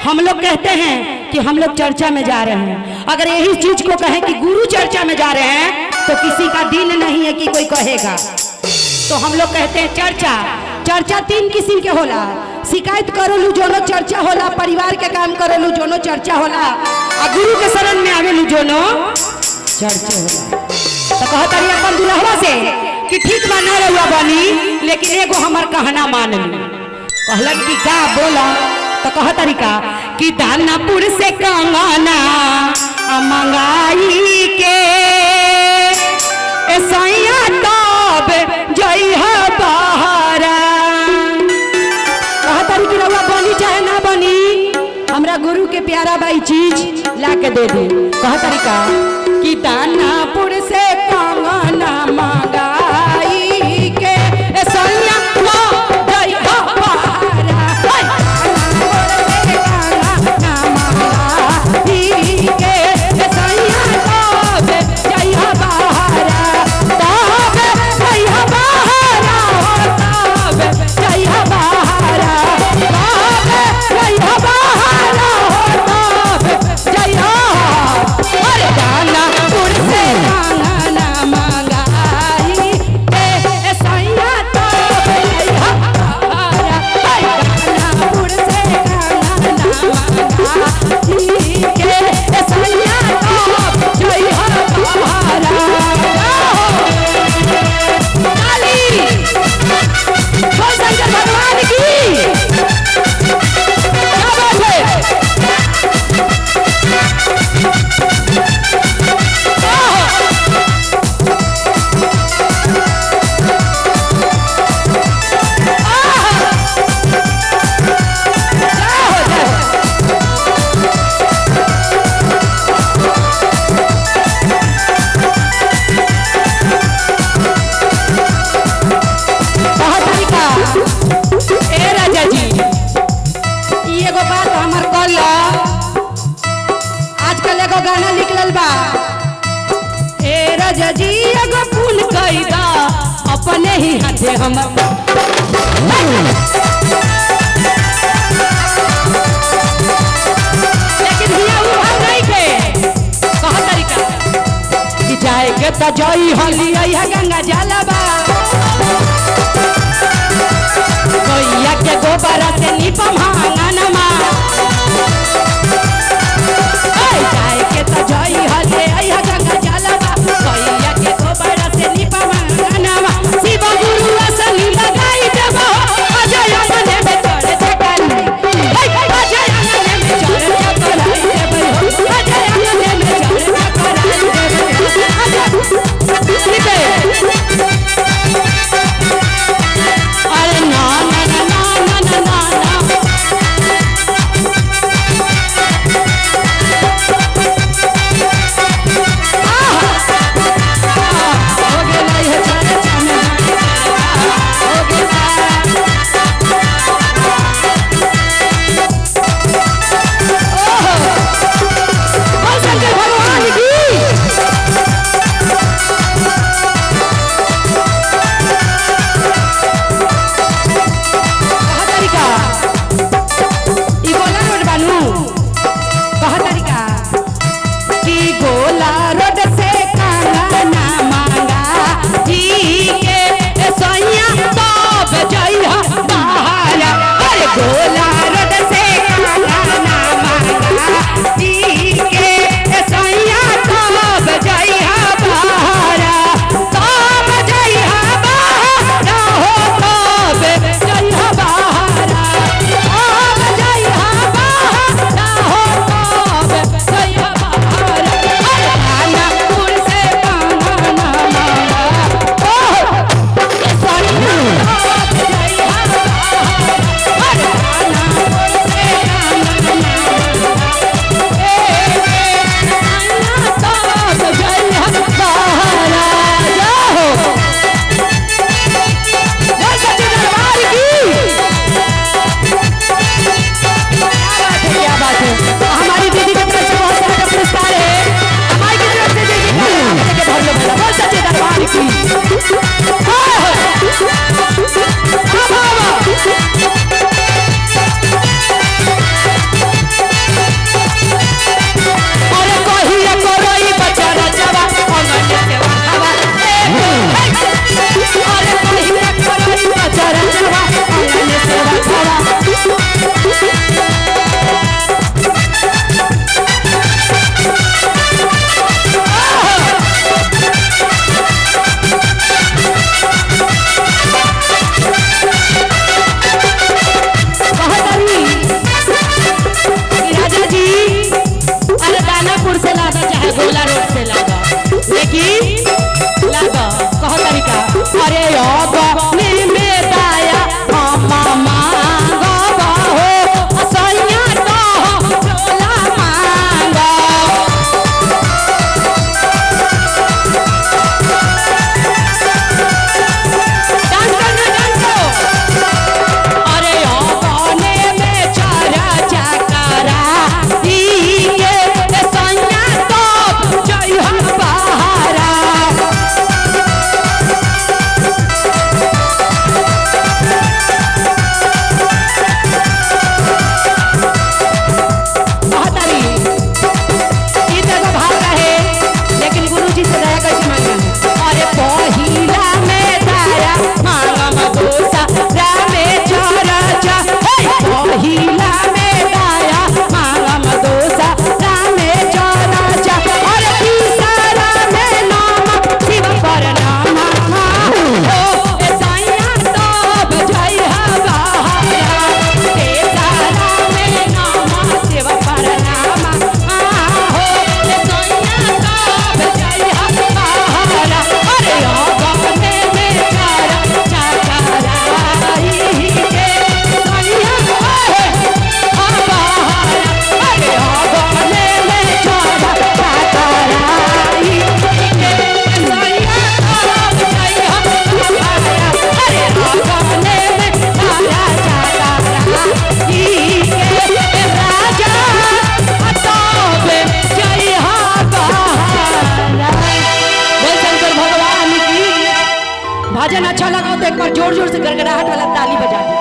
हम लोग कहते हैं कि हम लोग चर्चा में जा रहे हैं। अगर यही चीज को कहें कि गुरु चर्चा में जा रहे हैं तो किसी का दिन नहीं है कि कोई कहेगा। तो हम लोग कहते हैं चर्चा। चर्चा 3 किस्म के होला। शिकायत करोलू जोनो चर्चा होला, परिवार के काम करोलू जोनो चर्चा होला, और गुरु के शरण में आवेलू जोनो चर्चा होला। तो कहता रही अपन दुल्हवा से कि ठीक बा ना रहुआ बनी, लेकिन एगो हमार कहना मान ली। कहलन कि का बोला? तो कह तरीका कि दानापुर से कंगना मंगाई के सैया तब जइहा बहरा। कह तरी कि रउआ बनी चाहे ना बनी, हमरा गुरु के प्यारा बाई चीज ला के दे दे। कह तरीका कि दानापुर से कंगना मंगाई के सैया तब जइहा गाना निकलल बा। ए राजा जी एगो फूल कईदा अपने ही हाथे हम। लेकिन हिया उ हम नहीं के। कह तरीका कि जाए के त जई हली है गंगा जलबा, गैया के गोबर से नीपम हांगनमा। जाए के तो जई हले आया गंगा जलवा, गैया के गोबर से नीपम हांगनमा। शिव गुरु असली लगाई देबो, अजय अंगने में चढ़ चकराई। अजय अंगने में चढ़ चकराई देबो, अजय अंगने में चढ़ चकराई देबो। अरे ना ना ना ना ना ना भजन अच्छा लगा तो एक बार जोर जोर से गड़गड़ाहट वाला ताली बजा दो।